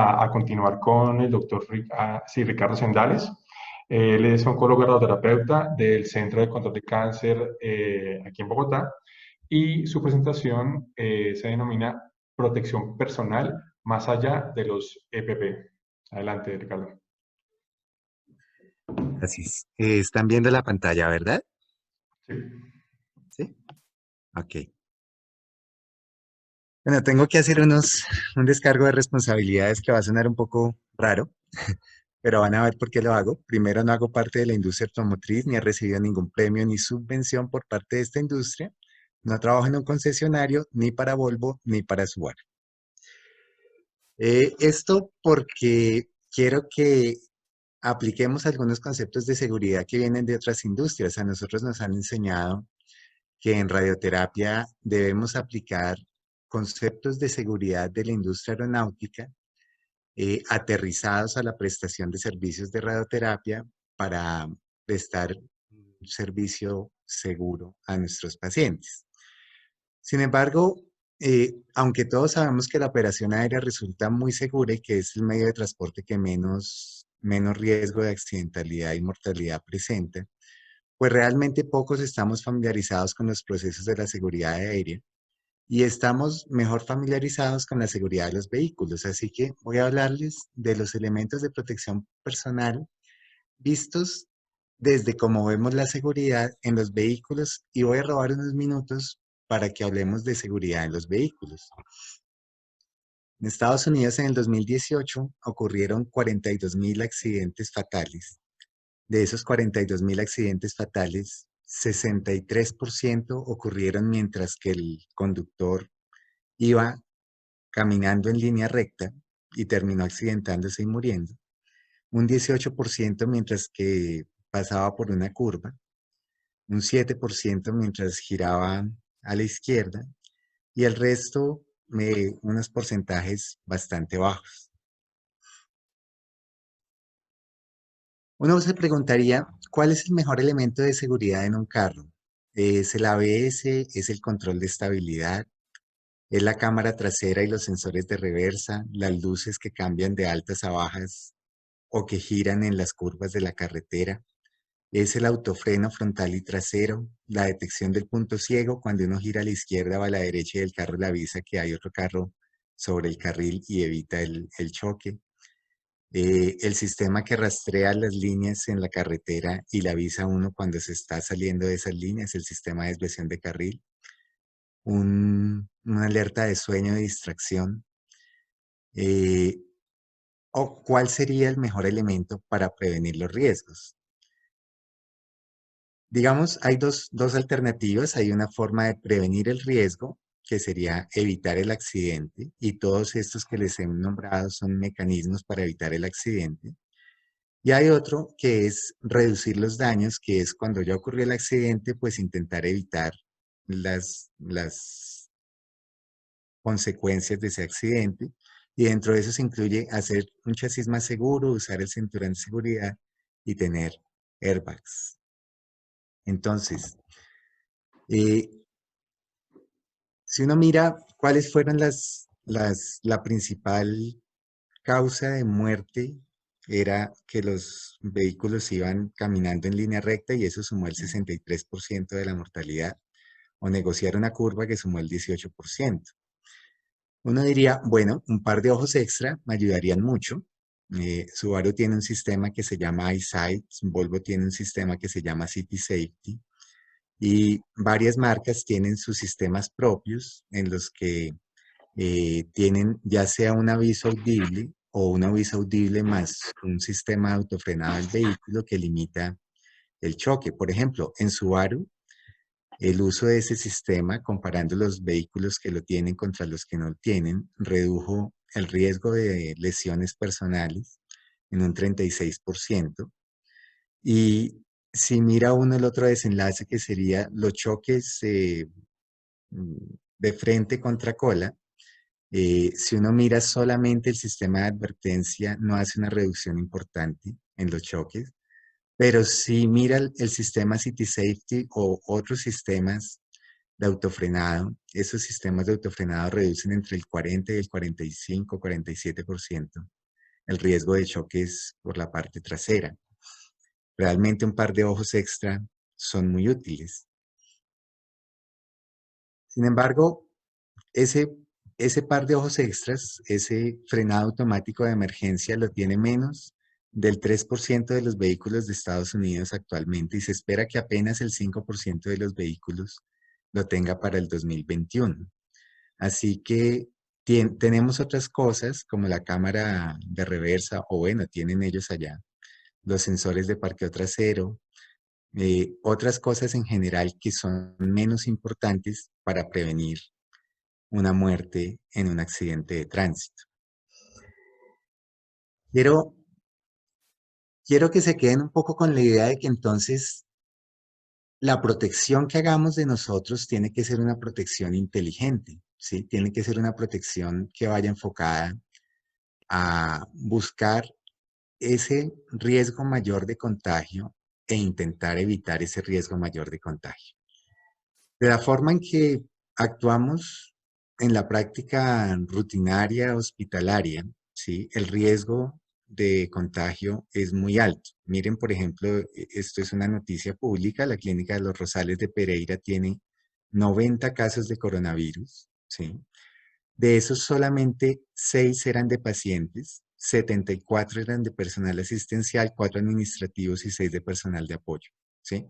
a continuar con el doctor Ricardo Sendales. Él es oncólogo radioterapeuta del Centro de Control de Cáncer aquí en Bogotá y su presentación se denomina Protección Personal más allá de los EPP. Adelante, Ricardo. Así es. Están viendo la pantalla, ¿verdad? Sí. Sí. Ok. Bueno, tengo que hacer un descargo de responsabilidades que va a sonar un poco raro, pero van a ver por qué lo hago. Primero, no hago parte de la industria automotriz, ni he recibido ningún premio ni subvención por parte de esta industria. No trabajo en un concesionario, ni para Volvo, ni para Subaru. Esto porque quiero que apliquemos algunos conceptos de seguridad que vienen de otras industrias. A nosotros nos han enseñado que en radioterapia debemos aplicar conceptos de seguridad de la industria aeronáutica aterrizados a la prestación de servicios de radioterapia para prestar un servicio seguro a nuestros pacientes. Sin embargo, aunque todos sabemos que la operación aérea resulta muy segura y que es el medio de transporte que menos riesgo de accidentalidad y mortalidad presenta, pues realmente pocos estamos familiarizados con los procesos de la seguridad aérea y estamos mejor familiarizados con la seguridad de los vehículos. Así que voy a hablarles de los elementos de protección personal vistos desde cómo vemos la seguridad en los vehículos y voy a robar unos minutos para que hablemos de seguridad en los vehículos. En Estados Unidos en el 2018 ocurrieron 42.000 accidentes fatales. De esos 42.000 accidentes fatales, 63% ocurrieron mientras que el conductor iba caminando en línea recta y terminó accidentándose y muriendo. Un 18% mientras que pasaba por una curva, un 7% mientras giraba a la izquierda y el resto unos porcentajes bastante bajos. Uno se preguntaría, ¿cuál es el mejor elemento de seguridad en un carro? ¿Es el ABS? ¿Es el control de estabilidad? ¿Es la cámara trasera y los sensores de reversa? ¿Las luces que cambian de altas a bajas o que giran en las curvas de la carretera? ¿Es el autofreno frontal y trasero? ¿La detección del punto ciego cuando uno gira a la izquierda o a la derecha y el carro le avisa que hay otro carro sobre el carril y evita el choque? El sistema que rastrea las líneas en la carretera y le avisa a uno cuando se está saliendo de esas líneas, el sistema de desviación de carril, una alerta de sueño de distracción, eh, o cuál sería el mejor elemento para prevenir los riesgos. Digamos, hay dos alternativas. Hay una forma de prevenir el riesgo, que sería evitar el accidente, y todos estos que les he nombrado son mecanismos para evitar el accidente. Y hay otro que es reducir los daños, que es cuando ya ocurrió el accidente, pues intentar evitar las consecuencias de ese accidente. Y dentro de eso se incluye hacer un chasis más seguro, usar el cinturón de seguridad y tener airbags. Entonces, eh, si uno mira cuáles fueron la principal causa de muerte, era que los vehículos iban caminando en línea recta y eso sumó el 63% de la mortalidad, o negociar una curva que sumó el 18%. Uno diría, bueno, un par de ojos extra me ayudarían mucho. Subaru tiene un sistema que se llama EyeSight, Volvo tiene un sistema que se llama City Safety y varias marcas tienen sus sistemas propios en los que tienen ya sea un aviso audible o un aviso audible más un sistema de autofrenado del vehículo que limita el choque. Por ejemplo, en Subaru, el uso de ese sistema, comparando los vehículos que lo tienen contra los que no lo tienen, redujo el riesgo de lesiones personales en un 36%. Y si mira uno el otro desenlace, que sería los choques de frente contra cola, si uno mira solamente el sistema de advertencia, no hace una reducción importante en los choques, pero si mira el sistema City Safety o otros sistemas de autofrenado. Esos sistemas de autofrenado reducen entre el 40 y el 45, 47% el riesgo de choques por la parte trasera. Realmente un par de ojos extra son muy útiles. Sin embargo, ese, ese par de ojos extras, ese frenado automático de emergencia lo tiene menos del 3% de los vehículos de Estados Unidos actualmente y se espera que apenas el 5% de los vehículos lo tenga para el 2021. Así que tenemos otras cosas como la cámara de reversa, o bueno, tienen ellos allá, los sensores de parqueo trasero, otras cosas en general que son menos importantes para prevenir una muerte en un accidente de tránsito. Quiero, quiero que se queden un poco con la idea de que entonces la protección que hagamos de nosotros tiene que ser una protección inteligente, ¿sí? Tiene que ser una protección que vaya enfocada a buscar ese riesgo mayor de contagio e intentar evitar ese riesgo mayor de contagio. De la forma en que actuamos en la práctica rutinaria hospitalaria, ¿sí? El riesgo de contagio es muy alto. Miren, por ejemplo, esto es una noticia pública, la Clínica de los Rosales de Pereira tiene 90 casos de coronavirus, ¿sí? De esos solamente 6 eran de pacientes, 74 eran de personal asistencial, 4 administrativos y 6 de personal de apoyo, ¿sí?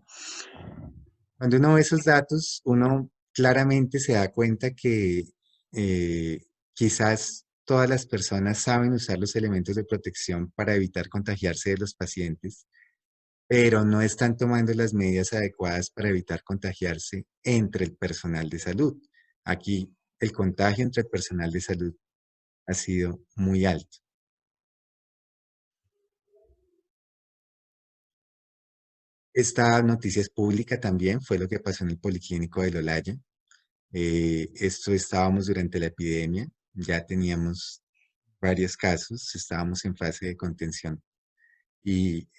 Cuando uno ve esos datos, uno claramente se da cuenta que quizás todas las personas saben usar los elementos de protección para evitar contagiarse de los pacientes, pero no están tomando las medidas adecuadas para evitar contagiarse entre el personal de salud. Aquí el contagio entre el personal de salud ha sido muy alto. Esta noticia es pública también, fue lo que pasó en el Policlínico de Olaya. Esto estábamos durante la epidemia, ya teníamos varios casos, estábamos en fase de contención y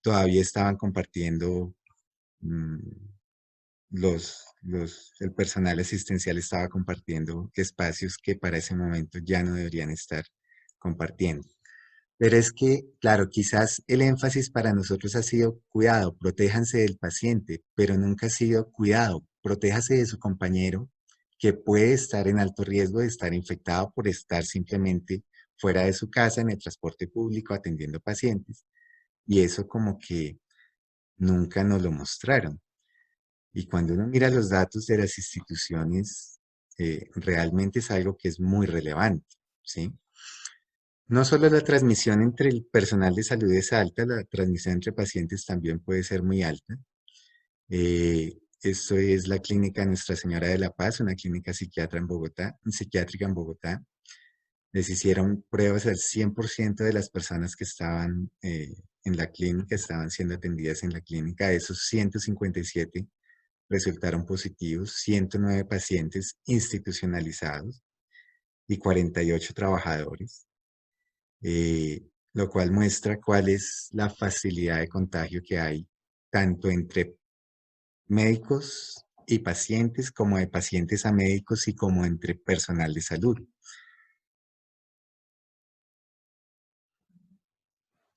todavía estaban compartiendo, mm, el personal asistencial estaba compartiendo espacios que para ese momento ya no deberían estar compartiendo. Pero es que, claro, quizás el énfasis para nosotros ha sido cuidado, protéjanse del paciente, pero nunca ha sido cuidado, protéjase de su compañero que puede estar en alto riesgo de estar infectado por estar simplemente fuera de su casa en el transporte público atendiendo pacientes. Y eso como que nunca nos lo mostraron. Y cuando uno mira los datos de las instituciones, realmente es algo que es muy relevante, ¿sí? No solo la transmisión entre el personal de salud es alta, la transmisión entre pacientes también puede ser muy alta. Esto es la clínica Nuestra Señora de la Paz, una clínica psiquiátrica en Bogotá. Les hicieron pruebas al 100% de las personas que estaban en la clínica, estaban siendo atendidas en la clínica. De esos 157 resultaron positivos, 109 pacientes institucionalizados y 48 trabajadores. Lo cual muestra cuál es la facilidad de contagio que hay tanto entre médicos y pacientes, como de pacientes a médicos y como entre personal de salud.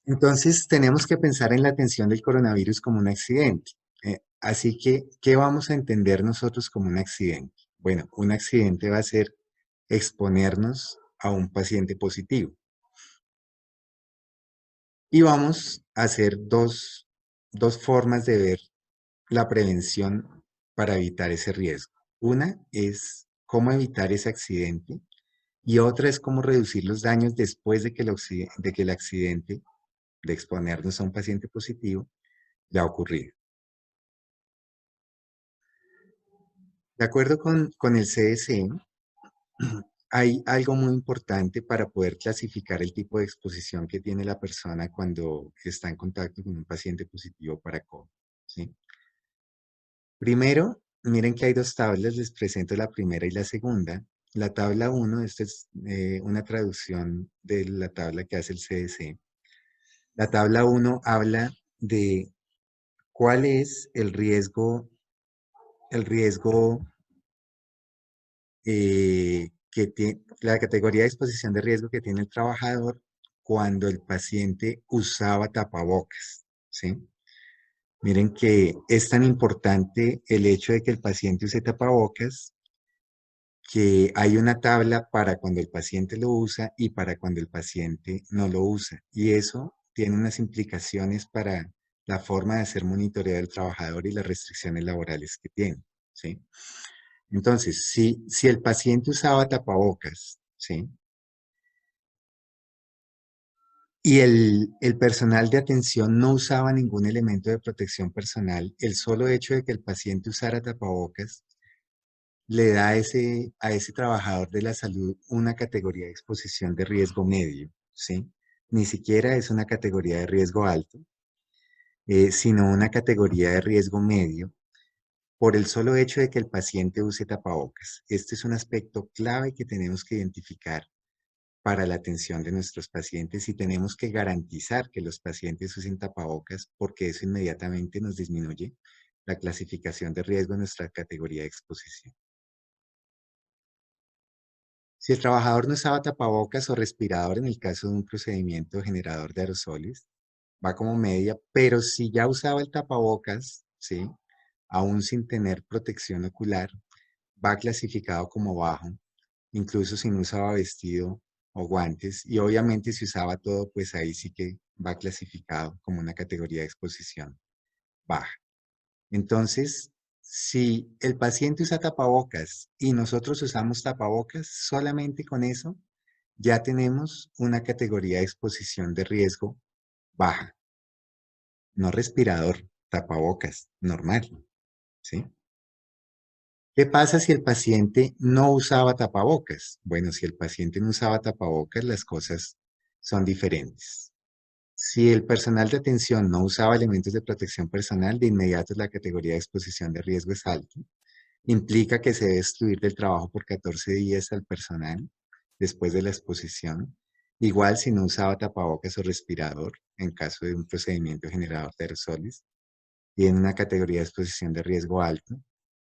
Entonces, tenemos que pensar en la atención del coronavirus como un accidente. Así que, ¿qué vamos a entender nosotros como un accidente? Bueno, un accidente va a ser exponernos a un paciente positivo. Y vamos a hacer dos formas de ver la prevención para evitar ese riesgo. Una es cómo evitar ese accidente y otra es cómo reducir los daños después de que el accidente de exponernos a un paciente positivo ya ha ocurrido. De acuerdo con el CDC, hay algo muy importante para poder clasificar el tipo de exposición que tiene la persona cuando está en contacto con un paciente positivo para COVID, ¿sí? Primero, miren que hay dos tablas, les presento la primera y la segunda. La tabla uno, esta es una traducción de la tabla que hace el CDC. La tabla uno habla de cuál es el riesgo el riesgo que tiene, la categoría de exposición de riesgo que tiene el trabajador cuando el paciente usaba tapabocas, ¿sí? Miren que es tan importante el hecho de que el paciente use tapabocas que hay una tabla para cuando el paciente lo usa y para cuando el paciente no lo usa. Y eso tiene unas implicaciones para la forma de hacer monitoreo del trabajador y las restricciones laborales que tiene, ¿sí? Entonces, si el paciente usaba tapabocas, ¿sí? Y el personal de atención no usaba ningún elemento de protección personal, el solo hecho de que el paciente usara tapabocas le da a ese trabajador de la salud una categoría de exposición de riesgo medio, ¿sí? Ni siquiera es una categoría de riesgo alto, sino una categoría de riesgo medio por el solo hecho de que el paciente use tapabocas. Este es un aspecto clave que tenemos que identificar para la atención de nuestros pacientes y tenemos que garantizar que los pacientes usen tapabocas porque eso inmediatamente nos disminuye la clasificación de riesgo en nuestra categoría de exposición. Si el trabajador no usaba tapabocas o respirador en el caso de un procedimiento generador de aerosoles, va como media, pero si ya usaba el tapabocas, ¿sí? Aún sin tener protección ocular, va clasificado como bajo, incluso si no usaba vestido o guantes, y obviamente si usaba todo, pues ahí sí que va clasificado como una categoría de exposición baja. Entonces, si el paciente usa tapabocas y nosotros usamos tapabocas, solamente con eso ya tenemos una categoría de exposición de riesgo baja, no respirador, tapabocas, normal, ¿sí? ¿Qué pasa si el paciente no usaba tapabocas? Bueno, si el paciente no usaba tapabocas, las cosas son diferentes. Si el personal de atención no usaba elementos de protección personal, de inmediato la categoría de exposición de riesgo es alto. Implica que se debe excluir del trabajo por 14 días al personal después de la exposición. Igual si no usaba tapabocas o respirador en caso de un procedimiento generador de aerosoles. Y en una categoría de exposición de riesgo alto,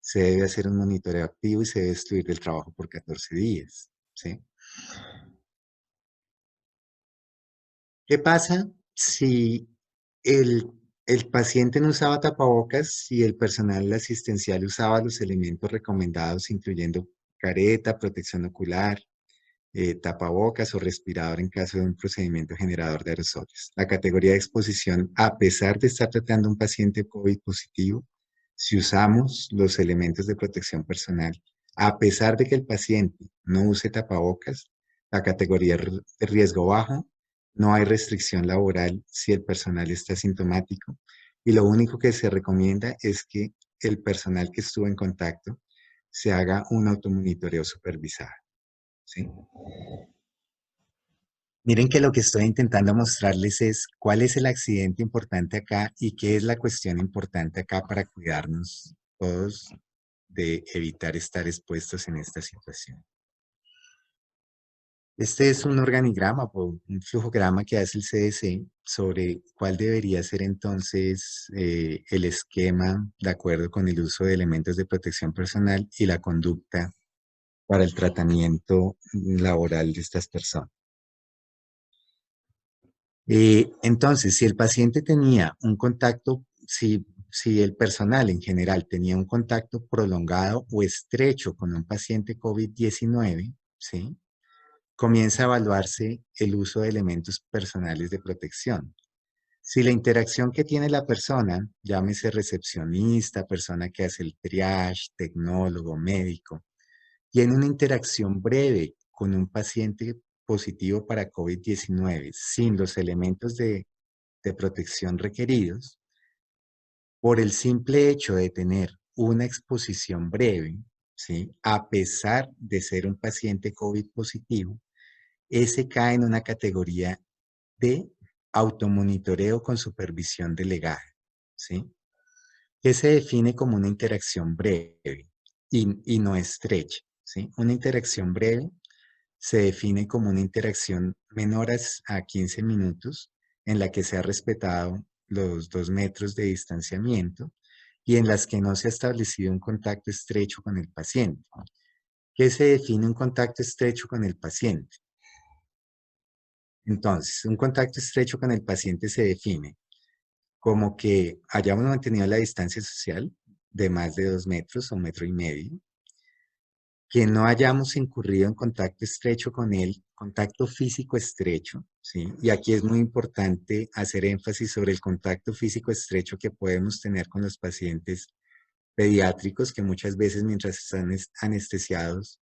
se debe hacer un monitoreo activo y se debe excluir del trabajo por 14 días. ¿Sí? ¿Qué pasa si el, el paciente no usaba tapabocas y el personal asistencial usaba los elementos recomendados, incluyendo careta, protección ocular, tapabocas o respirador en caso de un procedimiento generador de aerosoles? La categoría de exposición, a pesar de estar tratando a un paciente COVID positivo, si usamos los elementos de protección personal, a pesar de que el paciente no use tapabocas, la categoría de riesgo bajo, no hay restricción laboral si el personal está sintomático y lo único que se recomienda es que el personal que estuvo en contacto se haga un automonitoreo supervisado, ¿sí? Miren que lo que estoy intentando mostrarles es cuál es el accidente importante acá y qué es la cuestión importante acá para cuidarnos todos de evitar estar expuestos en esta situación. Este es un organigrama, o un flujograma que hace el CDC sobre cuál debería ser entonces el esquema de acuerdo con el uso de elementos de protección personal y la conducta para el tratamiento laboral de estas personas. Entonces, si el paciente tenía un contacto, si el personal en general tenía un contacto prolongado o estrecho con un paciente COVID-19, ¿sí? Comienza a evaluarse el uso de elementos personales de protección. Si la interacción que tiene la persona, llámese recepcionista, persona que hace el triage, tecnólogo, médico, tiene una interacción breve con un paciente positivo para COVID-19 sin los elementos de protección requeridos, por el simple hecho de tener una exposición breve, ¿sí? A pesar de ser un paciente COVID positivo, ese cae en una categoría de automonitoreo con supervisión delegada, ¿sí? Que se define como una interacción breve y no estrecha, ¿sí? Una interacción breve se define como una interacción menor a 15 minutos en la que se ha respetado los 2 metros de distanciamiento y en las que no se ha establecido un contacto estrecho con el paciente. ¿Qué se define un contacto estrecho con el paciente? Entonces, un contacto estrecho con el paciente se define como que hayamos mantenido la distancia social de más de 2 metros o 1,5 metros, que no hayamos incurrido en contacto estrecho con él, contacto físico estrecho, ¿sí? Y aquí es muy importante hacer énfasis sobre el contacto físico estrecho que podemos tener con los pacientes pediátricos, que muchas veces mientras están anestesiados,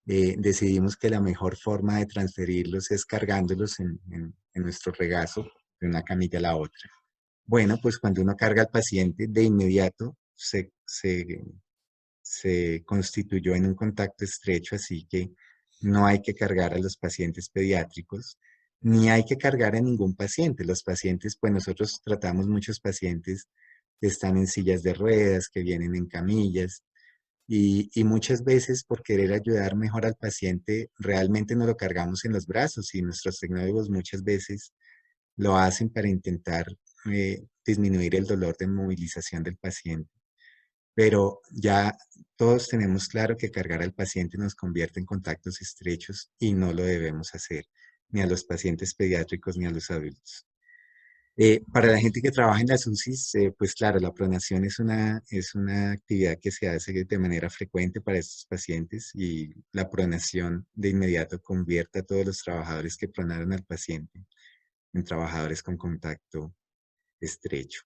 decidimos que la mejor forma de transferirlos es cargándolos en nuestro regazo de una camilla a la otra. Bueno, pues cuando uno carga al paciente, de inmediato se constituyó en un contacto estrecho, así que no hay que cargar a los pacientes pediátricos, ni hay que cargar a ningún paciente. Los pacientes, pues nosotros tratamos muchos pacientes que están en sillas de ruedas, que vienen en camillas, y muchas veces por querer ayudar mejor al paciente, realmente no lo cargamos en los brazos y nuestros tecnólogos muchas veces lo hacen para intentar disminuir el dolor de movilización del paciente. Pero ya todos tenemos claro que cargar al paciente nos convierte en contactos estrechos y no lo debemos hacer, ni a los pacientes pediátricos ni a los adultos. Para la gente que trabaja en las UCIs, pues claro, la pronación es una actividad que se hace de manera frecuente para estos pacientes y la pronación de inmediato convierte a todos los trabajadores que pronaron al paciente en trabajadores con contacto estrecho.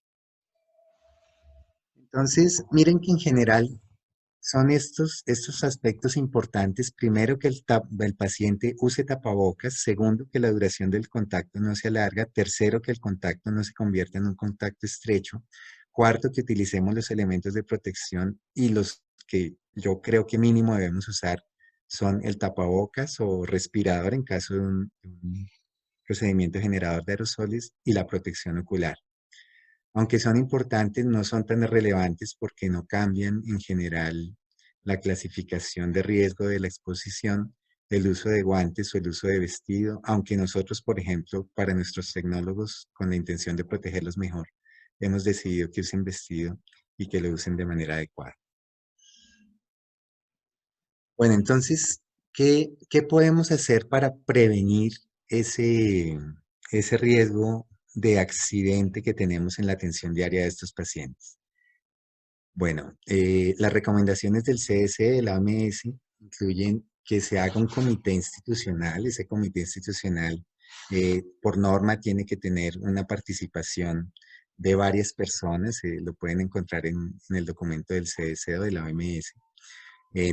Entonces, miren que en general son estos aspectos importantes. Primero, que el paciente use tapabocas. Segundo, que la duración del contacto no se alarga. Tercero, que el contacto no se convierta en un contacto estrecho. Cuarto, que utilicemos los elementos de protección y los que yo creo que mínimo debemos usar son el tapabocas o respirador en caso de un procedimiento generador de aerosoles y la protección ocular. Aunque son importantes, no son tan relevantes porque no cambian en general la clasificación de riesgo de la exposición, el uso de guantes o el uso de vestido, aunque nosotros, por ejemplo, para nuestros tecnólogos, con la intención de protegerlos mejor, hemos decidido que usen vestido y que lo usen de manera adecuada. Bueno, entonces, ¿qué podemos hacer para prevenir ese riesgo de accidente que tenemos en la atención diaria de estos pacientes? Bueno, las recomendaciones del CDC, de la OMS, incluyen que se haga un comité institucional. Ese comité institucional, por norma, tiene que tener una participación de varias personas. Lo pueden encontrar en el documento del CDC o de la OMS.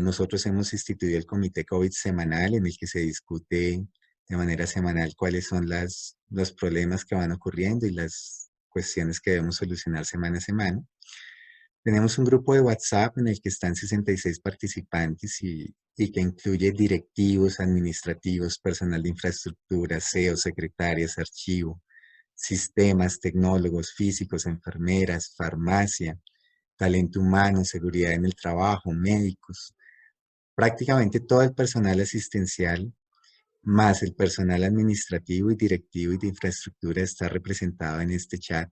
Nosotros hemos instituido el comité COVID semanal, en el que se discute de manera semanal cuáles son los problemas que van ocurriendo y las cuestiones que debemos solucionar semana a semana. Tenemos un grupo de WhatsApp en el que están 66 participantes y que incluye directivos, administrativos, personal de infraestructura, CEO, secretarias, archivo, sistemas, tecnólogos, físicos, enfermeras, farmacia, talento humano, seguridad en el trabajo, médicos. Prácticamente todo el personal asistencial, más el personal administrativo y directivo y de infraestructura, está representado en este chat.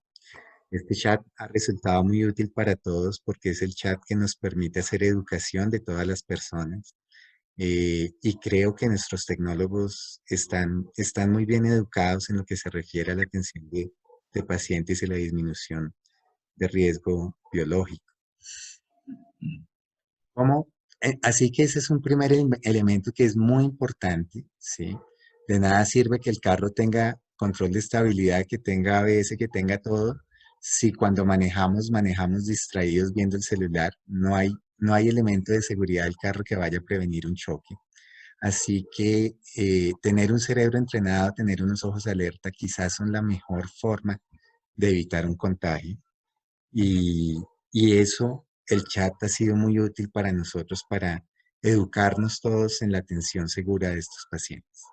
Este chat ha resultado muy útil para todos porque es el chat que nos permite hacer educación de todas las personas. Y creo que nuestros tecnólogos están muy bien educados en lo que se refiere a la atención de pacientes y la disminución de riesgo biológico. ¿Cómo? Así que ese es un primer elemento que es muy importante, ¿sí? De nada sirve que el carro tenga control de estabilidad, que tenga ABS, que tenga todo, si cuando manejamos distraídos viendo el celular. No hay elemento de seguridad del carro que vaya a prevenir un choque. Así que tener un cerebro entrenado, tener unos ojos alerta, quizás son la mejor forma de evitar un contagio. Y eso, el chat ha sido muy útil para nosotros para educarnos todos en la atención segura de estos pacientes.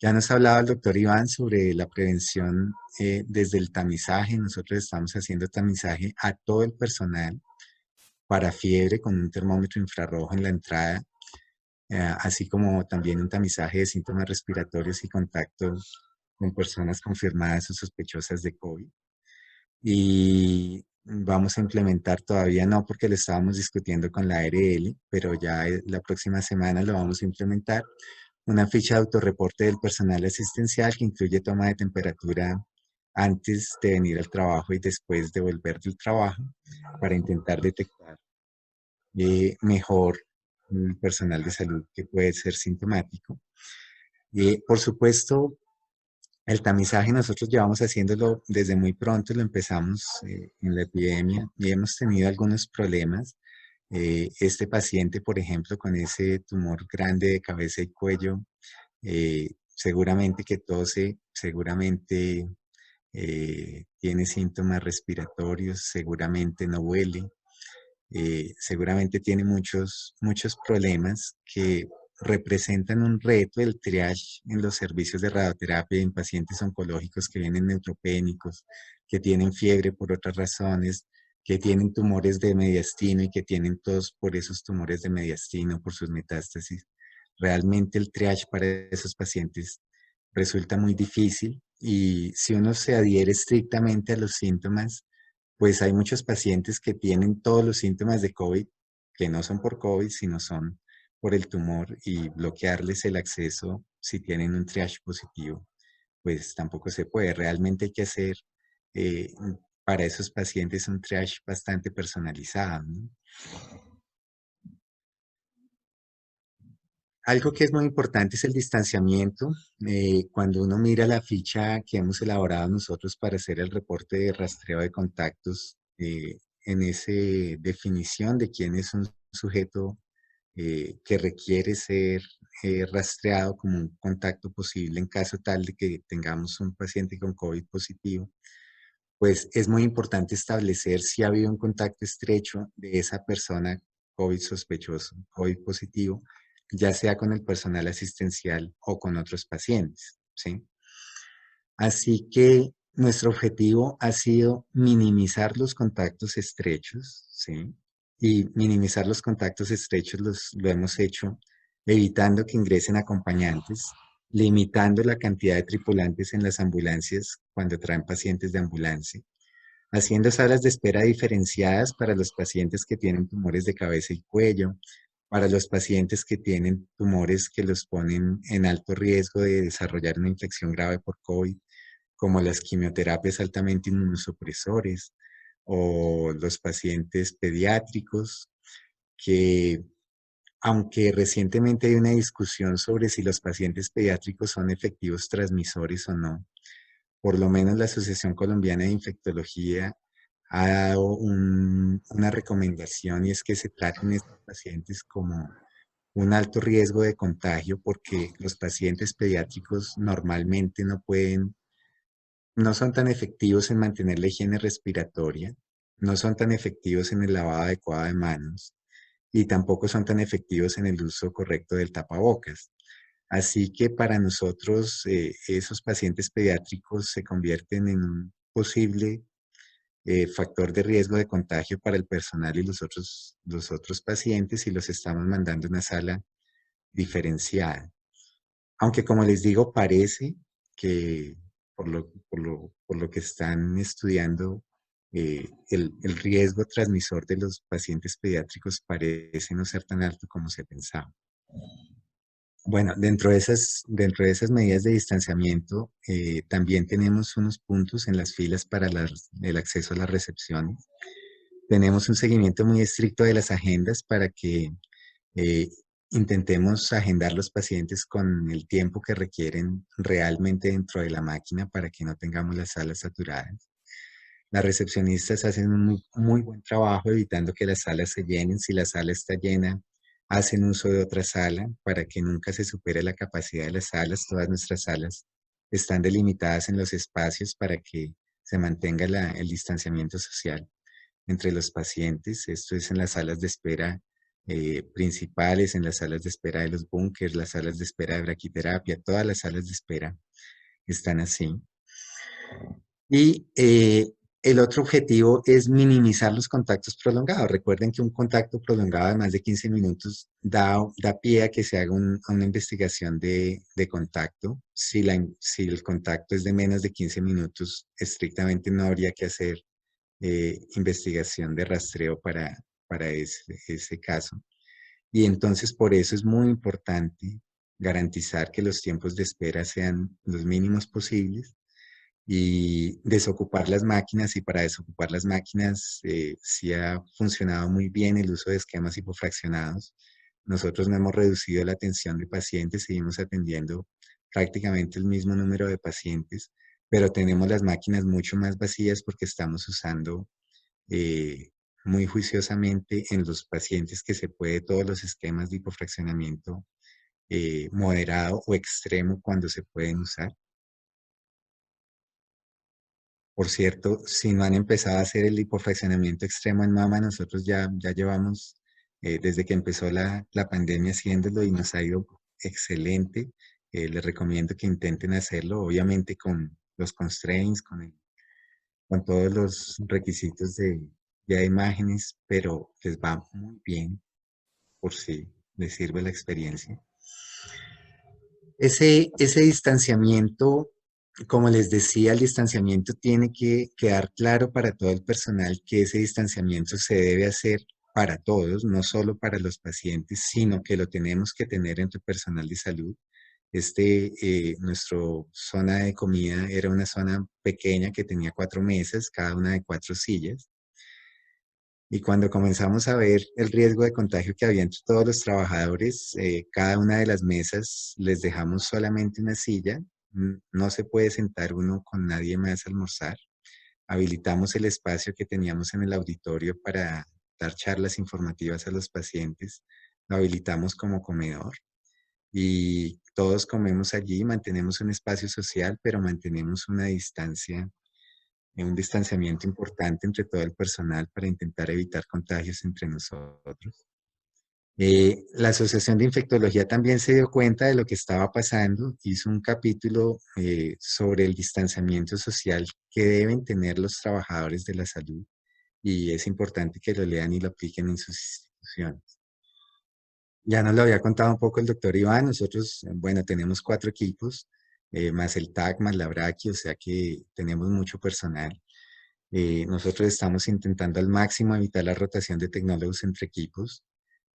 Ya nos ha hablado el doctor Iván sobre la prevención desde el tamizaje. Nosotros estamos haciendo tamizaje a todo el personal para fiebre con un termómetro infrarrojo en la entrada, así como también un tamizaje de síntomas respiratorios y contacto con personas confirmadas o sospechosas de COVID. Y vamos a implementar, todavía no porque lo estábamos discutiendo con la ARL, pero ya la próxima semana lo vamos a implementar, una ficha de autorreporte del personal asistencial que incluye toma de temperatura antes de venir al trabajo y después de volver del trabajo para intentar detectar mejor el personal de salud que puede ser sintomático. Por supuesto, el tamizaje nosotros llevamos haciéndolo desde muy pronto, lo empezamos en la epidemia y hemos tenido algunos problemas. Este paciente, por ejemplo, con ese tumor grande de cabeza y cuello, seguramente que tose, seguramente tiene síntomas respiratorios, seguramente no huele, seguramente tiene muchos problemas que representan un reto el triage en los servicios de radioterapia en pacientes oncológicos que vienen neutropénicos, que tienen fiebre por otras razones, que tienen tumores de mediastino y que tienen tos por esos tumores de mediastino, por sus metástasis. Realmente el triage para esos pacientes resulta muy difícil y si uno se adhiere estrictamente a los síntomas, pues hay muchos pacientes que tienen todos los síntomas de COVID, que no son por COVID, sino son por el tumor y bloquearles el acceso si tienen un triage positivo, pues tampoco se puede. Realmente hay que hacer eh, para esos pacientes un triage bastante personalizado, ¿no? Algo que es muy importante es el distanciamiento. Cuando uno mira la ficha que hemos elaborado nosotros para hacer el reporte de rastreo de contactos, en esa definición de quién es un sujeto que requiere ser rastreado como un contacto posible en caso tal de que tengamos un paciente con COVID positivo, pues es muy importante establecer si ha habido un contacto estrecho de esa persona COVID sospechoso, COVID positivo, ya sea con el personal asistencial o con otros pacientes, ¿sí? Así que nuestro objetivo ha sido minimizar los contactos estrechos, ¿sí? Y minimizar los contactos estrechos lo hemos hecho evitando que ingresen acompañantes, limitando la cantidad de tripulantes en las ambulancias cuando traen pacientes de ambulancia, haciendo salas de espera diferenciadas para los pacientes que tienen tumores de cabeza y cuello, para los pacientes que tienen tumores que los ponen en alto riesgo de desarrollar una infección grave por COVID, como las quimioterapias altamente inmunosupresores o los pacientes pediátricos, que aunque recientemente hay una discusión sobre si los pacientes pediátricos son efectivos transmisores o no, por lo menos la Asociación Colombiana de Infectología ha dado una recomendación y es que se traten estos pacientes como un alto riesgo de contagio porque los pacientes pediátricos normalmente no son tan efectivos en mantener la higiene respiratoria, no son tan efectivos en el lavado adecuado de manos y tampoco son tan efectivos en el uso correcto del tapabocas. Así que para nosotros esos pacientes pediátricos se convierten en un posible factor de riesgo de contagio para el personal y los otros pacientes y los estamos mandando a una sala diferenciada. Aunque como les digo, parece que por lo que están estudiando, el riesgo transmisor de los pacientes pediátricos parece no ser tan alto como se pensaba. Bueno, dentro de esas medidas de distanciamiento, también tenemos unos puntos en las filas para el acceso a las recepciones. Tenemos un seguimiento muy estricto de las agendas para que eh, intentemos agendar los pacientes con el tiempo que requieren realmente dentro de la máquina para que no tengamos las salas saturadas. Las recepcionistas hacen un muy buen trabajo evitando que las salas se llenen. Si la sala está llena, hacen uso de otra sala para que nunca se supere la capacidad de las salas. Todas nuestras salas están delimitadas en los espacios para que se mantenga el distanciamiento social entre los pacientes. Esto es en las salas de espera principales, en las salas de espera de los búnkers, las salas de espera de braquiterapia, todas las salas de espera están así. Y el otro objetivo es minimizar los contactos prolongados. Recuerden que un contacto prolongado de más de 15 minutos da pie a que se haga a una investigación de contacto. Si el contacto es de menos de 15 minutos, estrictamente no habría que hacer investigación de rastreo para ese caso. Y entonces por eso es muy importante garantizar que los tiempos de espera sean los mínimos posibles y desocupar las máquinas. Y para desocupar las máquinas sí ha funcionado muy bien el uso de esquemas hipofraccionados. Nosotros no hemos reducido la atención de pacientes, seguimos atendiendo prácticamente el mismo número de pacientes, pero tenemos las máquinas mucho más vacías porque estamos usando eh, muy juiciosamente en los pacientes que se puede todos los esquemas de hipofraccionamiento moderado o extremo cuando se pueden usar. Por cierto, si no han empezado a hacer el hipofraccionamiento extremo en mama, nosotros ya llevamos desde que empezó la pandemia haciéndolo y nos ha ido excelente. Les recomiendo que intenten hacerlo, obviamente con los constraints, con todos los requisitos de ya de imágenes, pero les va muy bien por si les sirve la experiencia. Ese distanciamiento, como les decía, el distanciamiento tiene que quedar claro para todo el personal que ese distanciamiento se debe hacer para todos, no solo para los pacientes, sino que lo tenemos que tener entre personal de salud. Nuestra zona de comida era una zona pequeña que tenía 4 mesas, cada una de 4 sillas. Y cuando comenzamos a ver el riesgo de contagio que había entre todos los trabajadores, cada una de las mesas les dejamos solamente una silla. No se puede sentar uno con nadie más a almorzar. Habilitamos el espacio que teníamos en el auditorio para dar charlas informativas a los pacientes. Lo habilitamos como comedor y todos comemos allí, mantenemos un espacio social, pero mantenemos una distancia, un distanciamiento importante entre todo el personal para intentar evitar contagios entre nosotros. La Asociación de Infectología también se dio cuenta de lo que estaba pasando, hizo un capítulo sobre el distanciamiento social que deben tener los trabajadores de la salud y es importante que lo lean y lo apliquen en sus instituciones. Ya nos lo había contado un poco el doctor Iván. Nosotros, bueno, tenemos 4 equipos, más el TAC, más la Braqui, o sea que tenemos mucho personal. Nosotros estamos intentando al máximo evitar la rotación de tecnólogos entre equipos,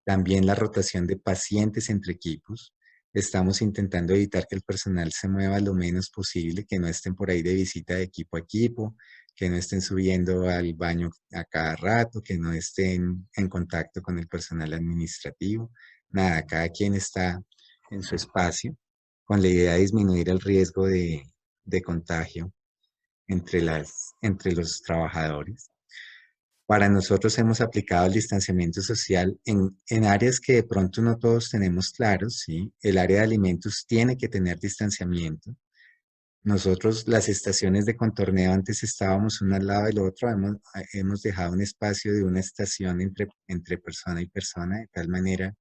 también la rotación de pacientes entre equipos. Estamos intentando evitar que el personal se mueva lo menos posible, que no estén por ahí de visita de equipo a equipo, que no estén subiendo al baño a cada rato, que no estén en contacto con el personal administrativo. Nada, cada quien está en su espacio con la idea de disminuir el riesgo de contagio entre los trabajadores. Para nosotros hemos aplicado el distanciamiento social en áreas que de pronto no todos tenemos claros, ¿sí? El área de alimentos tiene que tener distanciamiento. Nosotros, las estaciones de contorneo, antes estábamos uno al lado del otro, hemos dejado un espacio de una estación entre persona y persona, de tal manera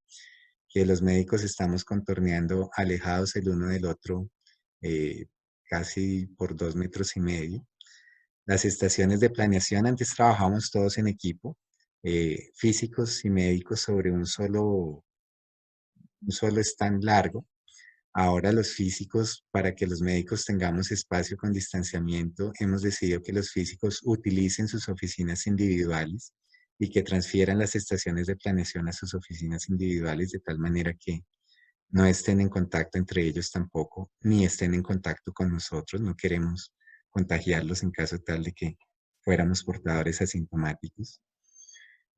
que los médicos estamos contorneando alejados el uno del otro eh, casi por 2,5 metros. Las estaciones de planeación, antes trabajábamos todos en equipo, físicos y médicos sobre un solo stand largo. Ahora los físicos, para que los médicos tengamos espacio con distanciamiento, hemos decidido que los físicos utilicen sus oficinas individuales y que transfieran las estaciones de planeación a sus oficinas individuales de tal manera que no estén en contacto entre ellos tampoco, ni estén en contacto con nosotros. No queremos contagiarlos en caso tal de que fuéramos portadores asintomáticos.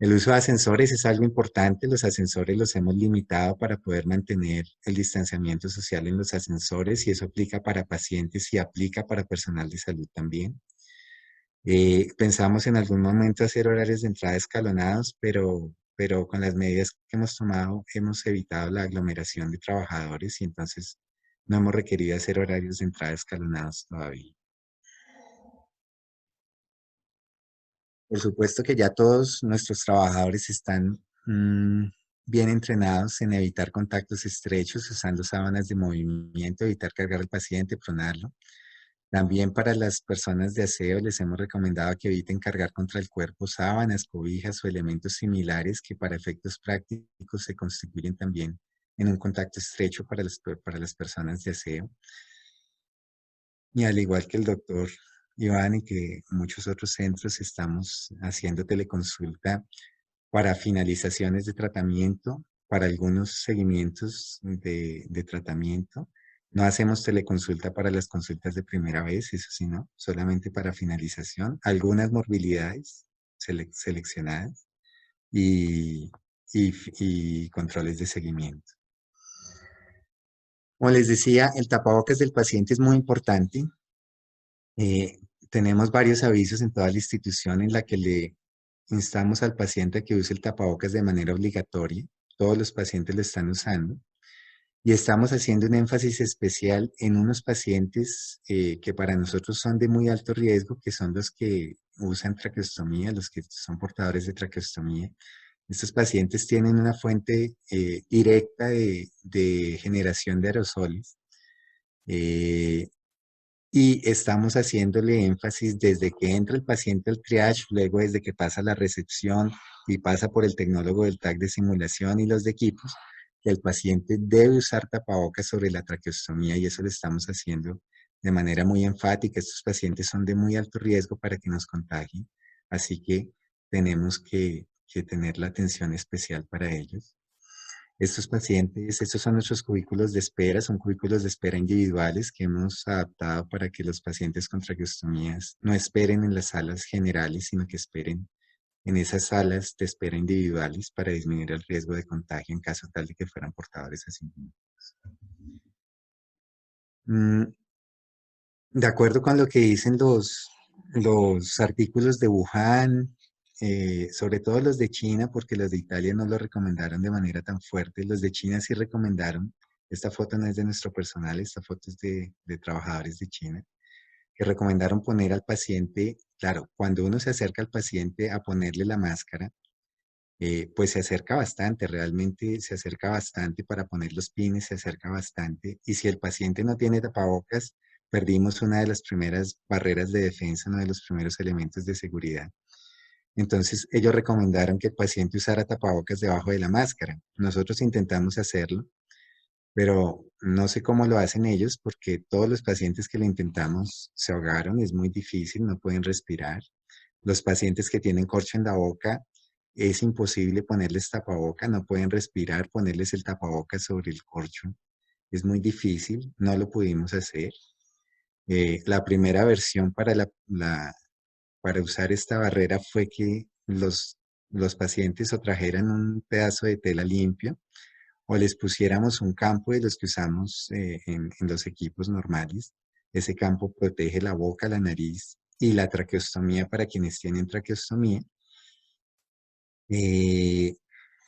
El uso de ascensores es algo importante. Los ascensores los hemos limitado para poder mantener el distanciamiento social en los ascensores y eso aplica para pacientes y aplica para personal de salud también. Pensamos en algún momento hacer horarios de entrada escalonados, pero con las medidas que hemos tomado hemos evitado la aglomeración de trabajadores y entonces no hemos requerido hacer horarios de entrada escalonados todavía. Por supuesto que ya todos nuestros trabajadores están bien entrenados en evitar contactos estrechos, usando sábanas de movimiento, evitar cargar al paciente, pronarlo. También para las personas de aseo les hemos recomendado que eviten cargar contra el cuerpo sábanas, cobijas o elementos similares que para efectos prácticos se constituyen también en un contacto estrecho para las personas de aseo. Y al igual que el doctor Iván, y que muchos otros centros estamos haciendo teleconsulta para finalizaciones de tratamiento, para algunos seguimientos de tratamiento. No hacemos teleconsulta para las consultas de primera vez, eso sí, no, solamente para finalización. Algunas morbilidades seleccionadas y, y controles de seguimiento. Como les decía, el tapabocas del paciente es muy importante. Eh, Tenemos varios avisos en toda la institución en la que le instamos al paciente a que use el tapabocas de manera obligatoria. Todos los pacientes lo están usando. Y estamos haciendo un énfasis especial en unos pacientes que para nosotros son de muy alto riesgo, que son los que usan traqueostomía, los que son portadores de traqueostomía. Estos pacientes tienen una fuente directa de generación de aerosoles. eh, y estamos haciéndole énfasis desde que entra el paciente al triage, luego desde que pasa la recepción y pasa por el tecnólogo del TAC de simulación y los de equipos, que el paciente debe usar tapabocas sobre la traqueostomía y eso lo estamos haciendo de manera muy enfática. Estos pacientes son de muy alto riesgo para que nos contagien, así que tenemos que tener la atención especial para ellos. Estos pacientes, estos son nuestros cubículos de espera, son cubículos de espera individuales que hemos adaptado para que los pacientes con traqueostomías no esperen en las salas generales, sino que esperen en esas salas de espera individuales para disminuir el riesgo de contagio en caso tal de que fueran portadores asintomáticos. Mm, De acuerdo con lo que dicen los artículos de Wuhan, sobre todo los de China, porque los de Italia no lo recomendaron de manera tan fuerte, los de China sí recomendaron, esta foto no es de nuestro personal, esta foto es de trabajadores de China, que recomendaron poner al paciente, claro, cuando uno se acerca al paciente a ponerle la máscara, pues se acerca bastante, realmente se acerca bastante para poner los pines, se acerca bastante. Y si el paciente no tiene tapabocas, perdimos una de las primeras barreras de defensa, uno de los primeros elementos de seguridad. Entonces, ellos recomendaron que el paciente usara tapabocas debajo de la máscara. Nosotros intentamos hacerlo, pero no sé cómo lo hacen ellos porque todos los pacientes que lo intentamos se ahogaron, es muy difícil, no pueden respirar. Los pacientes que tienen corcho en la boca, es imposible ponerles tapaboca, no pueden respirar, ponerles el tapaboca sobre el corcho. Es muy difícil, no lo pudimos hacer. La primera versión para usar esta barrera fue que los pacientes o trajeran un pedazo de tela limpio o les pusiéramos un campo de los que usamos en los equipos normales. Ese campo protege la boca, la nariz y la traqueostomía para quienes tienen traqueostomía. Eh,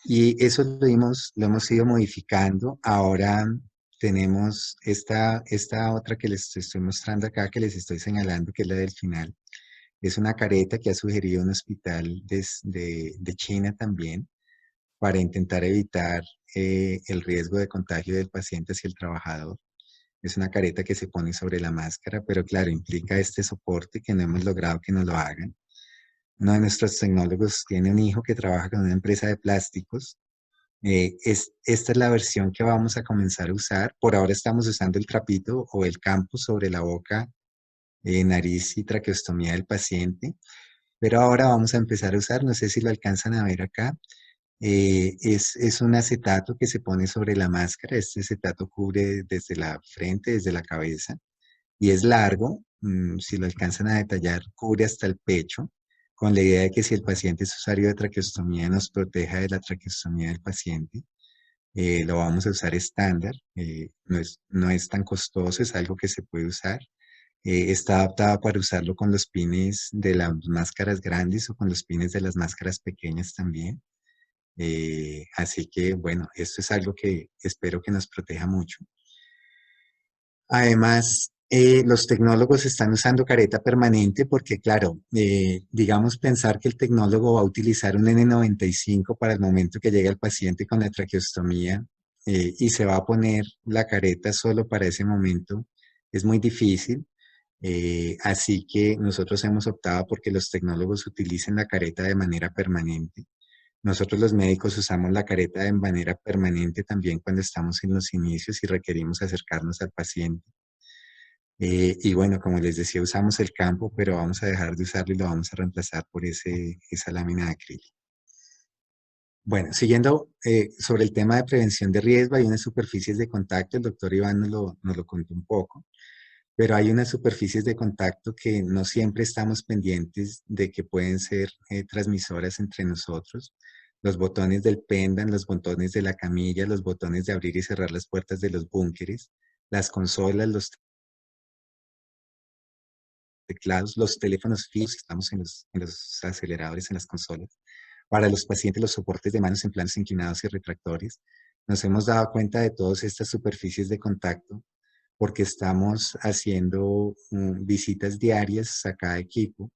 y eso lo hemos ido modificando. Ahora tenemos esta otra que les estoy mostrando acá, que les estoy señalando, que es la del final. Es una careta que ha sugerido un hospital de China también para intentar evitar el riesgo de contagio del paciente hacia el trabajador. Es una careta que se pone sobre la máscara, pero claro, implica este soporte que no hemos logrado que nos lo hagan. Uno de nuestros tecnólogos tiene un hijo que trabaja con una empresa de plásticos. Esta es la versión que vamos a comenzar a usar. Por ahora estamos usando el trapito o el campo sobre la boca, nariz y traqueostomía del paciente. Pero ahora vamos a empezar a usar, no sé si lo alcanzan a ver acá, es un acetato que se pone sobre la máscara. Este acetato cubre desde la frente, desde la cabeza, y es largo, si lo alcanzan a detallar, cubre hasta el pecho, con la idea de que si el paciente es usuario de traqueostomía, nos proteja de la traqueostomía del paciente. Lo vamos a usar estándar, no es tan costoso, es algo que se puede usar. Está adaptado para usarlo con los pines de las máscaras grandes o con los pines de las máscaras pequeñas también. Así que, bueno, esto es algo que espero que nos proteja mucho. Además, los tecnólogos están usando careta permanente porque, claro, digamos pensar que el tecnólogo va a utilizar un N95 para el momento que llegue el paciente con la traqueostomía y se va a poner la careta solo para ese momento, es muy difícil. Así que nosotros hemos optado porque los tecnólogos utilicen la careta de manera permanente. Nosotros los médicos usamos la careta de manera permanente también cuando estamos en los inicios y requerimos acercarnos al paciente. Y bueno, como les decía, usamos el campo, pero vamos a dejar de usarlo y lo vamos a reemplazar por esa lámina de acrílico. Bueno, siguiendo sobre el tema de prevención de riesgo, hay unas superficies de contacto, el doctor Iván nos lo contó un poco, pero hay unas superficies de contacto que no siempre estamos pendientes de que pueden ser transmisoras entre nosotros. Los botones del pendan, los botones de la camilla, los botones de abrir y cerrar las puertas de los búnkeres, las consolas, los teclados, los teléfonos fijos, estamos en los aceleradores, en las consolas. Para los pacientes, los soportes de manos en planos inclinados y retractores. Nos hemos dado cuenta de todas estas superficies de contacto porque estamos haciendo visitas diarias a cada equipo,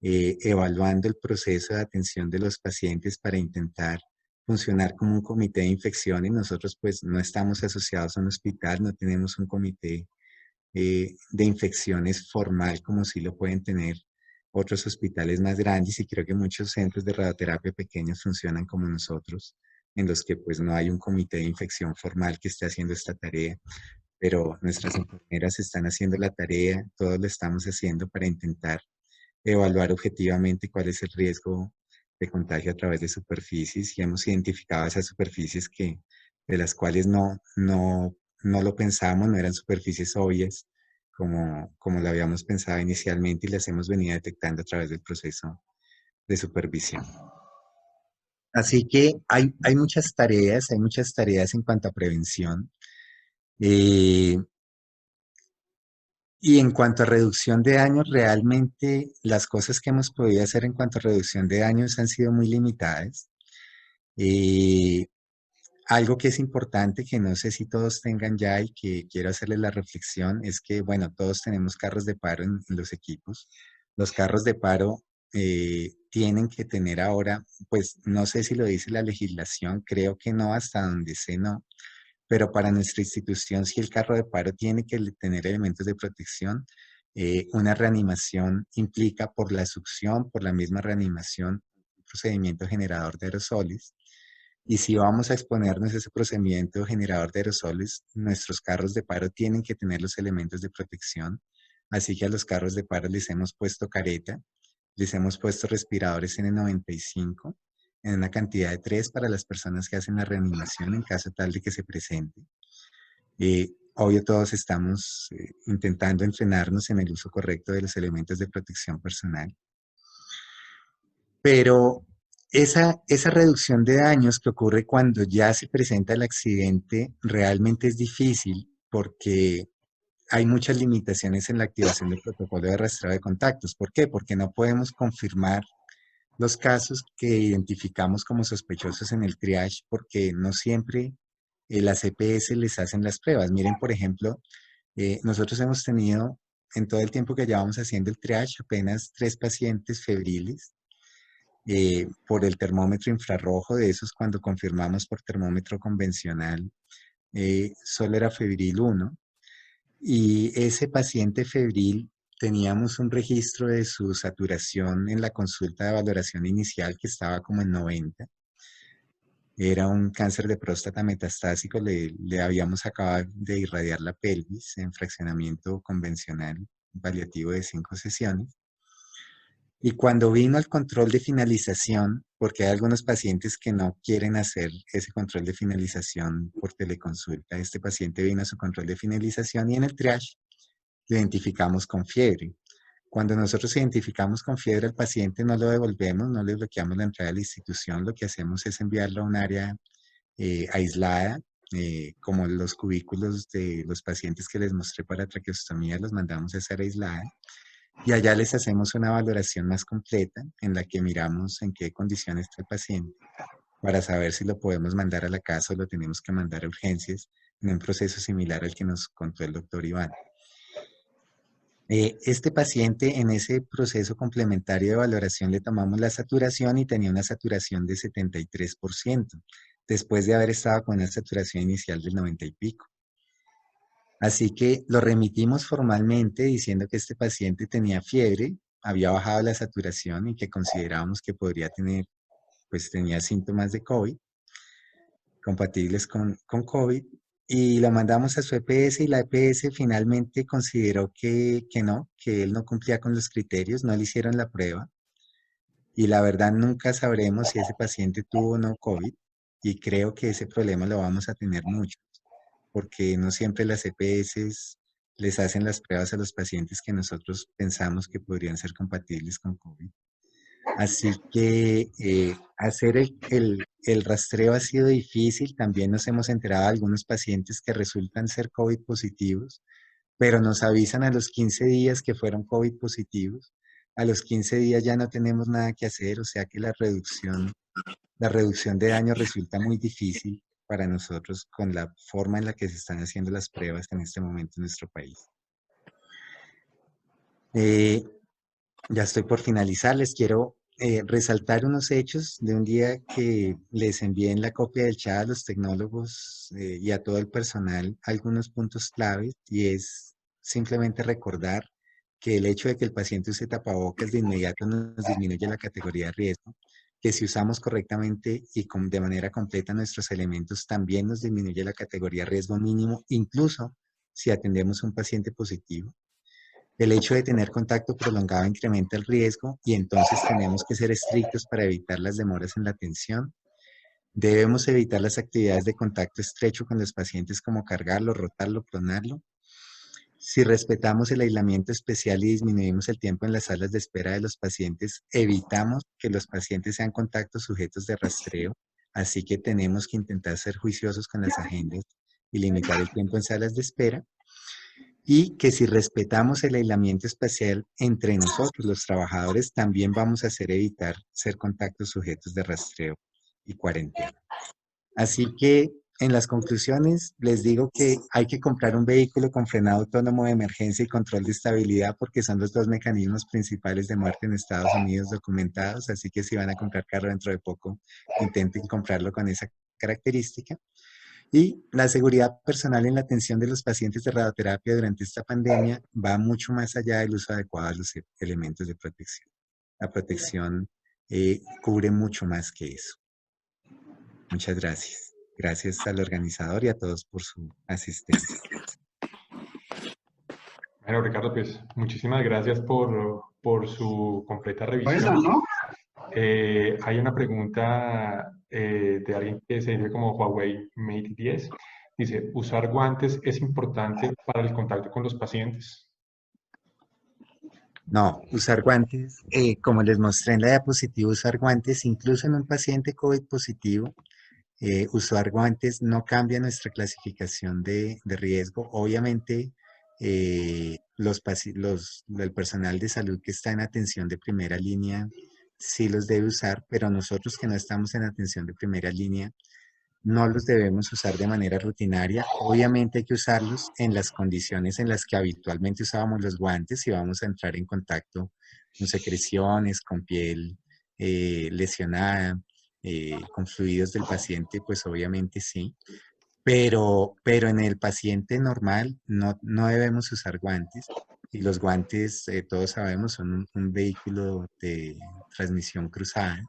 evaluando el proceso de atención de los pacientes para intentar funcionar como un comité de infecciones. Nosotros pues no estamos asociados a un hospital, no tenemos un comité de infecciones formal como sí lo pueden tener otros hospitales más grandes y creo que muchos centros de radioterapia pequeños funcionan como nosotros, en los que pues no hay un comité de infección formal que esté haciendo esta tarea, pero nuestras enfermeras están haciendo la tarea, todos lo estamos haciendo para intentar evaluar objetivamente cuál es el riesgo de contagio a través de superficies y hemos identificado esas superficies de las cuales no lo pensamos, no eran superficies obvias como lo habíamos pensado inicialmente y las hemos venido detectando a través del proceso de supervisión. Así que hay muchas tareas en cuanto a prevención. Eh, y en cuanto a reducción de daños, realmente las cosas que hemos podido hacer en cuanto a reducción de daños han sido muy limitadas. Eh, Algo que es importante, que no sé si todos tengan ya y que quiero hacerles la reflexión, es que, bueno, todos tenemos carros de paro en los equipos. Los carros de paro tienen que tener ahora, pues no sé si lo dice la legislación, creo que no, hasta donde sé no, pero para nuestra institución, si el carro de paro tiene que tener elementos de protección, una reanimación implica por la succión, por la misma reanimación, un procedimiento generador de aerosoles. Y si vamos a exponernos a ese procedimiento generador de aerosoles, nuestros carros de paro tienen que tener los elementos de protección. Así que a los carros de paro les hemos puesto careta, les hemos puesto respiradores N95 en una cantidad de 3 para las personas que hacen la reanimación en caso tal de que se presente. Obvio, todos estamos intentando entrenarnos en el uso correcto de los elementos de protección personal, pero esa reducción de daños que ocurre cuando ya se presenta el accidente realmente es difícil porque hay muchas limitaciones en la activación del protocolo de rastreo de contactos. ¿Por qué? Porque no podemos confirmar los casos que identificamos como sospechosos en el triage porque no siempre las EPS les hacen las pruebas. Miren, por ejemplo, nosotros hemos tenido en todo el tiempo que llevamos haciendo el triage apenas 3 pacientes febriles por el termómetro infrarrojo. De esos, cuando confirmamos por termómetro convencional, solo era febril 1. Y ese paciente febril teníamos un registro de su saturación en la consulta de valoración inicial que estaba como en 90. Era un cáncer de próstata metastásico, le habíamos acabado de irradiar la pelvis en fraccionamiento convencional paliativo de 5 sesiones. Y cuando vino al control de finalización, porque hay algunos pacientes que no quieren hacer ese control de finalización por teleconsulta, este paciente vino a su control de finalización y en el triage lo identificamos con fiebre. Cuando nosotros identificamos con fiebre al paciente, no lo devolvemos, no le bloqueamos la entrada a la institución, lo que hacemos es enviarlo a un área aislada, como los cubículos de los pacientes que les mostré para traqueostomía, los mandamos a esa área aislada y allá les hacemos una valoración más completa en la que miramos en qué condiciones está el paciente para saber si lo podemos mandar a la casa o lo tenemos que mandar a urgencias en un proceso similar al que nos contó el doctor Iván. Este paciente en ese proceso complementario de valoración le tomamos la saturación y tenía una saturación de 73%, después de haber estado con una saturación inicial del 90 y pico. Así que lo remitimos formalmente diciendo que este paciente tenía fiebre, había bajado la saturación y que considerábamos que podría tener, pues tenía síntomas de COVID, compatibles con COVID, y lo mandamos a su EPS y la EPS finalmente consideró que no, que él no cumplía con los criterios, no le hicieron la prueba y la verdad nunca sabremos si ese paciente tuvo o no COVID y creo que ese problema lo vamos a tener mucho porque no siempre las EPS les hacen las pruebas a los pacientes que nosotros pensamos que podrían ser compatibles con COVID. Así que hacer el rastreo ha sido difícil. También nos hemos enterado de algunos pacientes que resultan ser COVID positivos, pero nos avisan a los 15 días que fueron COVID positivos. A los 15 días ya no tenemos nada que hacer, o sea que la reducción de daño resulta muy difícil para nosotros con la forma en la que se están haciendo las pruebas en este momento en nuestro país. Eh, Ya estoy por finalizar. Les quiero resaltar unos hechos de un día que les envié en la copia del chat a los tecnólogos y a todo el personal algunos puntos claves y es simplemente recordar que el hecho de que el paciente use tapabocas de inmediato nos disminuye la categoría de riesgo, que si usamos correctamente y de manera completa nuestros elementos también nos disminuye la categoría de riesgo mínimo, incluso si atendemos un paciente positivo. El hecho de tener contacto prolongado incrementa el riesgo y entonces tenemos que ser estrictos para evitar las demoras en la atención. Debemos evitar las actividades de contacto estrecho con los pacientes como cargarlo, rotarlo, pronarlo. Si respetamos el aislamiento especial y disminuimos el tiempo en las salas de espera de los pacientes, evitamos que los pacientes sean contactos sujetos de rastreo, así que tenemos que intentar ser juiciosos con las agendas y limitar el tiempo en salas de espera y que si respetamos el aislamiento espacial entre nosotros, los trabajadores, también vamos a hacer evitar ser contactos sujetos de rastreo y cuarentena. Así que en las conclusiones les digo que hay que comprar un vehículo con frenado autónomo de emergencia y control de estabilidad porque son los dos mecanismos principales de muerte en Estados Unidos documentados, así que si van a comprar carro dentro de poco, intenten comprarlo con esa característica. Y la seguridad personal en la atención de los pacientes de radioterapia durante esta pandemia va mucho más allá del uso adecuado de los elementos de protección. La protección cubre mucho más que eso. Muchas gracias. Gracias al organizador y a todos por su asistencia. Bueno, Ricardo, pues muchísimas gracias por su completa revisión. Hay una pregunta de alguien que se dice como Huawei Mate 10. Dice, ¿usar guantes es importante para el contacto con los pacientes? No, usar guantes, como les mostré en la diapositiva, usar guantes incluso en un paciente COVID positivo, usar guantes no cambia nuestra clasificación de riesgo. Obviamente, el personal de salud que está en atención de primera línea sí los debe usar, pero nosotros que no estamos en atención de primera línea no los debemos usar de manera rutinaria. Obviamente hay que usarlos en las condiciones en las que habitualmente usábamos los guantes si vamos a entrar en contacto con secreciones, con piel lesionada, con fluidos del paciente, pues obviamente sí. Pero en el paciente normal no debemos usar guantes. Y los guantes, todos sabemos, son un vehículo de transmisión cruzada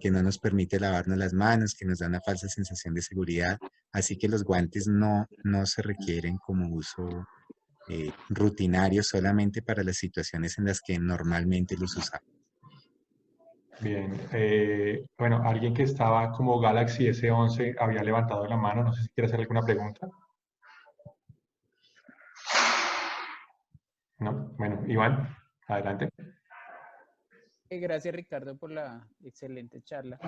que no nos permite lavarnos las manos, que nos da una falsa sensación de seguridad. Así que los guantes no se requieren como uso rutinario solamente para las situaciones en las que normalmente los usamos. Bien, bueno, alguien que estaba como Galaxy S11 había levantado la mano, no sé si quiere hacer alguna pregunta. No, bueno, Iván, adelante. Gracias Ricardo por la excelente charla.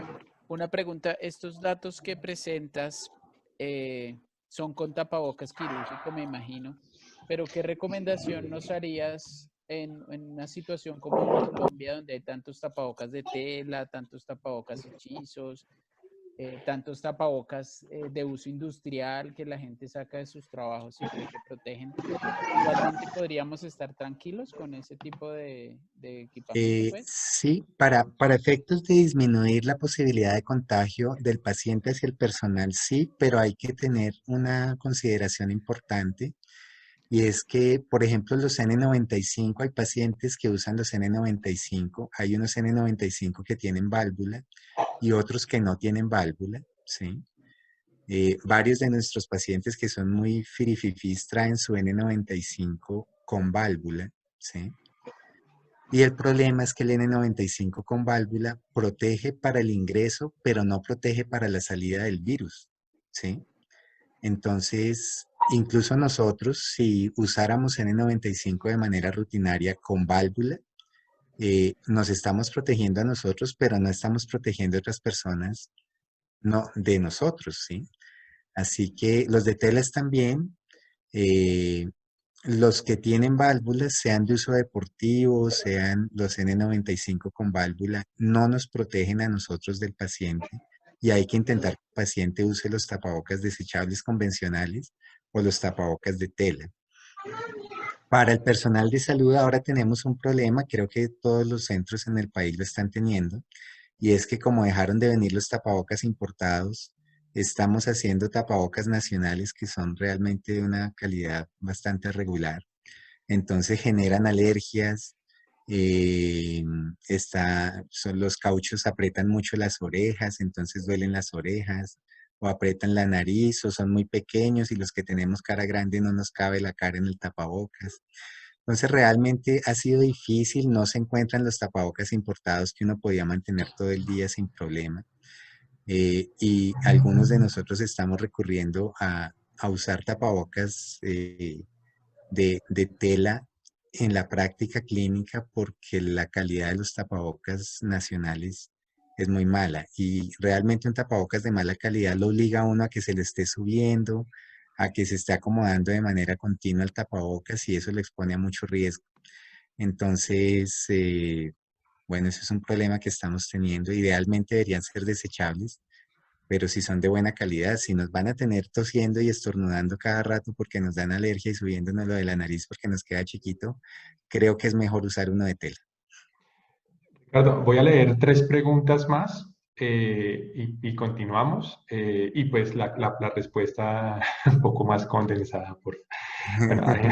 Una pregunta, estos datos que presentas son con tapabocas quirúrgico, me imagino, pero ¿qué recomendación nos harías en una situación como en Colombia, donde hay tantos tapabocas de tela, tantos tapabocas hechizos, tantos tapabocas de uso industrial que la gente saca de sus trabajos y pues se protegen? Igualmente podríamos estar tranquilos con ese tipo de equipamiento, pues. Sí, para efectos de disminuir la posibilidad de contagio del paciente hacia el personal, sí, pero hay que tener una consideración importante y es que, por ejemplo, los N95, hay pacientes que usan los N95, hay unos N95 que tienen válvula y otros que no tienen válvula, ¿sí? Varios de nuestros pacientes que son muy firififís traen su N95 con válvula, ¿sí? Y el problema es que el N95 con válvula protege para el ingreso, pero no protege para la salida del virus, ¿sí? Entonces, incluso nosotros, si usáramos N95 de manera rutinaria con válvula, nos estamos protegiendo a nosotros, pero no estamos protegiendo a otras personas no, de nosotros, ¿sí? Así que los de telas también, eh, los que tienen válvulas, sean de uso deportivo, sean los N95 con válvula, no nos protegen a nosotros del paciente y hay que intentar que el paciente use los tapabocas desechables convencionales o los tapabocas de tela. Para el personal de salud ahora tenemos un problema, creo que todos los centros en el país lo están teniendo, y es que como dejaron de venir los tapabocas importados, estamos haciendo tapabocas nacionales que son realmente de una calidad bastante regular. Entonces generan alergias, eh, los cauchos aprietan mucho las orejas, entonces duelen las orejas, o aprietan la nariz, o son muy pequeños y los que tenemos cara grande no nos cabe la cara en el tapabocas. Entonces realmente ha sido difícil, no se encuentran los tapabocas importados que uno podía mantener todo el día sin problema. Y algunos de nosotros estamos recurriendo a usar tapabocas de tela en la práctica clínica porque la calidad de los tapabocas nacionales es muy mala y realmente un tapabocas de mala calidad lo obliga a uno a que se le esté subiendo, a que se esté acomodando de manera continua el tapabocas y eso le expone a mucho riesgo. Entonces, bueno, eso es un problema que estamos teniendo. Idealmente deberían ser desechables, pero si son de buena calidad, si nos van a tener tosiendo y estornudando cada rato porque nos dan alergia y subiéndonos lo de la nariz porque nos queda chiquito, creo que es mejor usar uno de tela. Ricardo, voy a leer tres preguntas más y continuamos. Y pues la respuesta un poco más condensada. Bueno, Vale.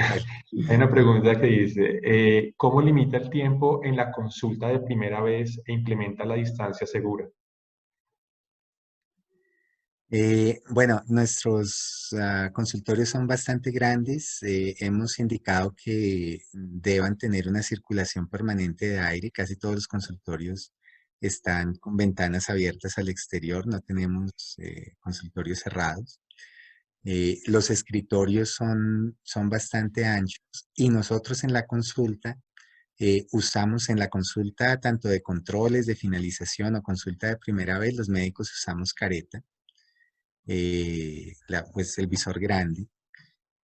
hay una pregunta que dice, ¿cómo limita el tiempo en la consulta de primera vez e implementa la distancia segura? Bueno, nuestros consultorios son bastante grandes. Hemos indicado que deban tener una circulación permanente de aire. Casi todos los consultorios están con ventanas abiertas al exterior. No tenemos consultorios cerrados. Los escritorios son bastante anchos y nosotros en la consulta usamos en la consulta tanto de controles, de finalización o consulta de primera vez, los médicos usamos careta pues el visor grande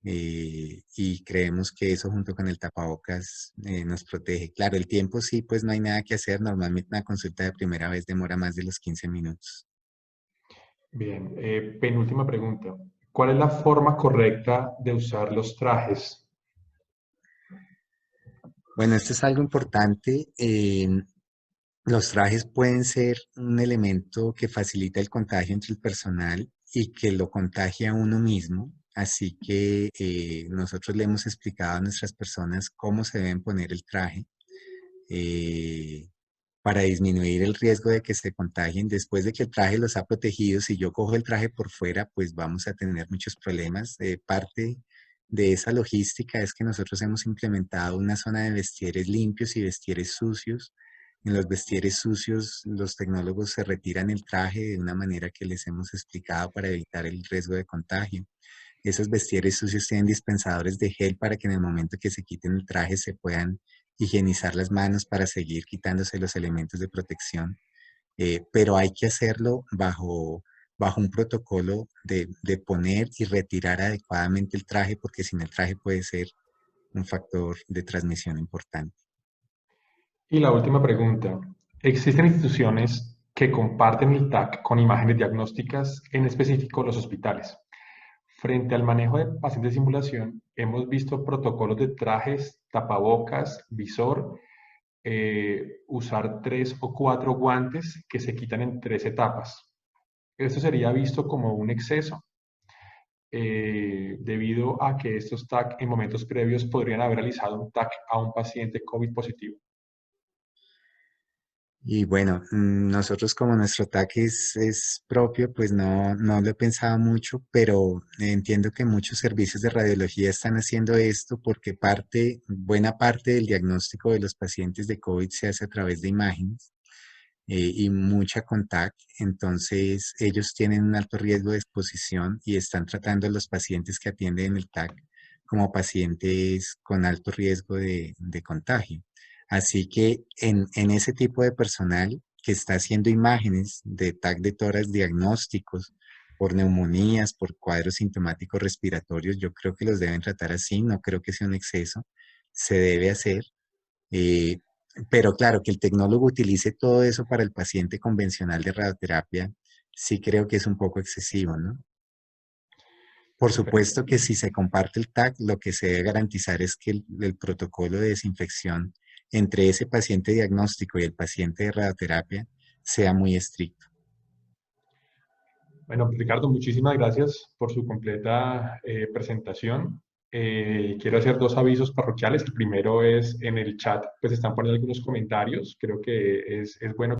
y creemos que eso junto con el tapabocas nos protege. Claro, el tiempo sí, pues no hay nada que hacer. Normalmente una consulta de primera vez demora más de los 15 minutos. Bien, penúltima pregunta. ¿Cuál es la forma correcta de usar los trajes? Bueno, esto es algo importante. Los trajes pueden ser un elemento que facilita el contagio entre el personal y que lo contagia a uno mismo. Así que nosotros le hemos explicado a nuestras personas cómo se deben poner el traje eh, para disminuir el riesgo de que se contagien. Después de que el traje los ha protegido, si yo cojo el traje por fuera, pues vamos a tener muchos problemas. Parte de esa logística es que nosotros hemos implementado una zona de vestieres limpios y vestieres sucios. En los vestieres sucios, los tecnólogos se retiran el traje de una manera que les hemos explicado para evitar el riesgo de contagio. Esos vestieres sucios tienen dispensadores de gel para que en el momento que se quiten el traje se puedan higienizar las manos para seguir quitándose los elementos de protección. Pero hay que hacerlo bajo un protocolo de poner y retirar adecuadamente el traje, porque sin el traje puede ser un factor de transmisión importante. Y la última pregunta. ¿Existen instituciones que comparten el TAC con imágenes diagnósticas, en específico los hospitales? Frente al manejo de pacientes de simulación, hemos visto protocolos de trajes, tapabocas, visor, usar 3 o 4 guantes que se quitan en 3 etapas. Esto sería visto como un exceso, debido a que estos TAC en momentos previos podrían haber realizado un TAC a un paciente COVID positivo. Y bueno, nosotros como nuestro TAC es propio, pues no lo he pensado mucho, pero entiendo que muchos servicios de radiología están haciendo esto porque buena parte del diagnóstico de los pacientes de COVID se hace a través de imágenes y mucha contact. Entonces, ellos tienen un alto riesgo de exposición y están tratando a los pacientes que atienden en el TAC como pacientes con alto riesgo de contagio. Así que en ese tipo de personal que está haciendo imágenes de TAC de tórax diagnósticos por neumonías, por cuadros sintomáticos respiratorios, yo creo que los deben tratar así, no creo que sea un exceso, se debe hacer. eh, pero claro, que el tecnólogo utilice todo eso para el paciente convencional de radioterapia, sí creo que es un poco excesivo, ¿no? Por Perfecto. supuesto que si se comparte el TAC, lo que se debe garantizar es que el protocolo de desinfección entre ese paciente diagnóstico y el paciente de radioterapia sea muy estricto. Bueno, Ricardo, muchísimas gracias por su completa presentación. Quiero hacer dos avisos parroquiales. El primero es en el chat, pues están poniendo algunos comentarios. Creo que es bueno